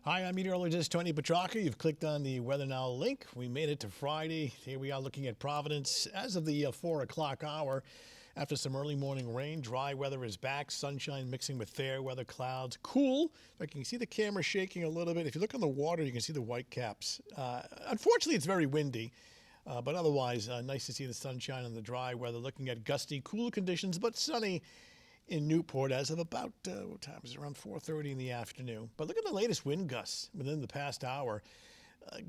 Hi, I'm meteorologist Tony Petracca. You've clicked on the Weather Now link. We made it to Friday. Here we are looking at Providence as of the 4 o'clock hour. After some early morning rain, dry weather is back. Sunshine mixing with fair weather clouds. Cool. I can see the camera shaking a little bit. If you look on the water, you can see the white caps. Unfortunately, it's very windy. But otherwise, nice to see the sunshine and the dry weather. Looking at gusty, cool conditions, but sunny in Newport as of about, what time is it? Around 4:30 in the afternoon. But look at the latest wind gusts within the past hour,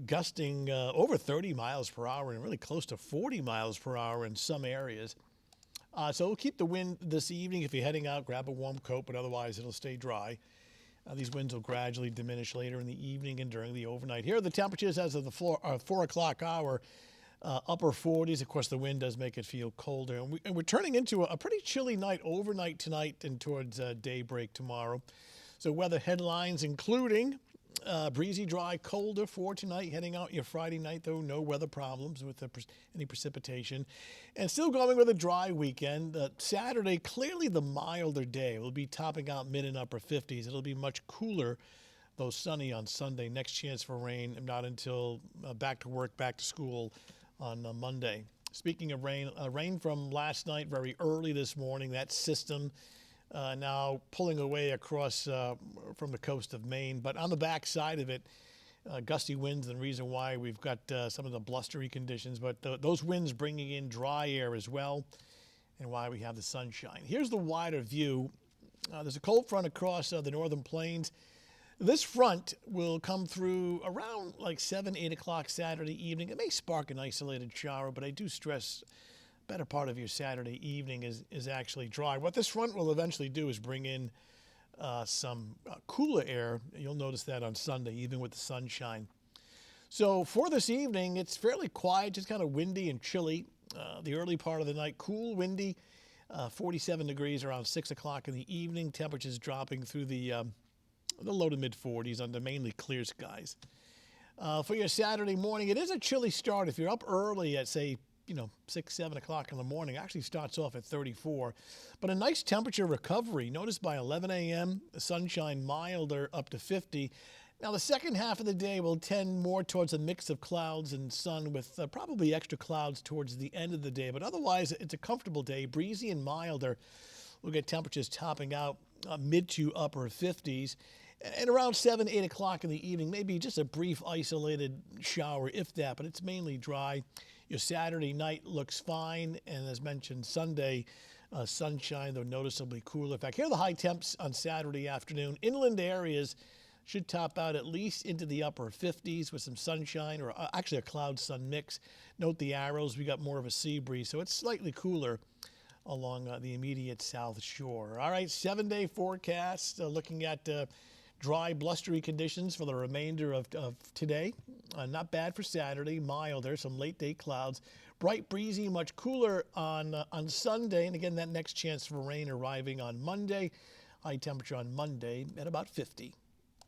gusting over 30 miles per hour and really close to 40 miles per hour in some areas. So we'll keep the wind this evening. If you're heading out, grab a warm coat, but otherwise it'll stay dry. These winds will gradually diminish later in the evening and during the overnight. Here are the temperatures as of the 4 o'clock hour. Upper 40s. Of course, the wind does make it feel colder. And we're turning into a pretty chilly night overnight tonight and towards daybreak tomorrow. So weather headlines including breezy, dry, colder for tonight. Heading out your Friday night, though, no weather problems with any precipitation. And still going with a dry weekend. Saturday, clearly the milder day. We'll be topping out mid and upper 50s. It'll be much cooler, though sunny on Sunday. Next chance for rain, not until back to work, back to school on Monday. Speaking of rain, rain from last night, very early this morning. That system now pulling away across from the coast of Maine. But on the back side of it, gusty winds, and the reason why we've got some of the blustery conditions. But those winds bringing in dry air as well, and why we have the sunshine. Here's the wider view. There's a cold front across the northern plains. This front will come through around like 7, 8 o'clock Saturday evening. It may spark an isolated shower, but I do stress better part of your Saturday evening is actually dry. What this front will eventually do is bring in some cooler air. You'll notice that on Sunday, even with the sunshine. So for this evening, it's fairly quiet, just kind of windy and chilly. The early part of the night, cool, windy, 47 degrees around 6 o'clock in the evening. Temperatures dropping through the low to mid 40s under mainly clear skies. For your Saturday morning, it is a chilly start. If you're up early at, say, 6, 7 o'clock in the morning, actually starts off at 34. But a nice temperature recovery. Notice by 11 a.m., the sunshine milder up to 50. Now, the second half of the day will tend more towards a mix of clouds and sun with probably extra clouds towards the end of the day. But otherwise, it's a comfortable day, breezy and milder. We'll get temperatures topping out mid to upper 50s. And around 7, 8 o'clock in the evening, maybe just a brief isolated shower, if that, but it's mainly dry. Your Saturday night looks fine, and as mentioned, Sunday, sunshine, though noticeably cooler. In fact, here are the high temps on Saturday afternoon. Inland areas should top out at least into the upper 50s with some sunshine, or actually a cloud-sun mix. Note the arrows, we got more of a sea breeze, so it's slightly cooler along the immediate south shore. All right, 7-day forecast, looking at dry, blustery conditions for the remainder of today. Not bad for Saturday, milder, some late-day clouds. Bright, breezy, much cooler on Sunday. And again, that next chance for rain arriving on Monday. High temperature on Monday at about 50.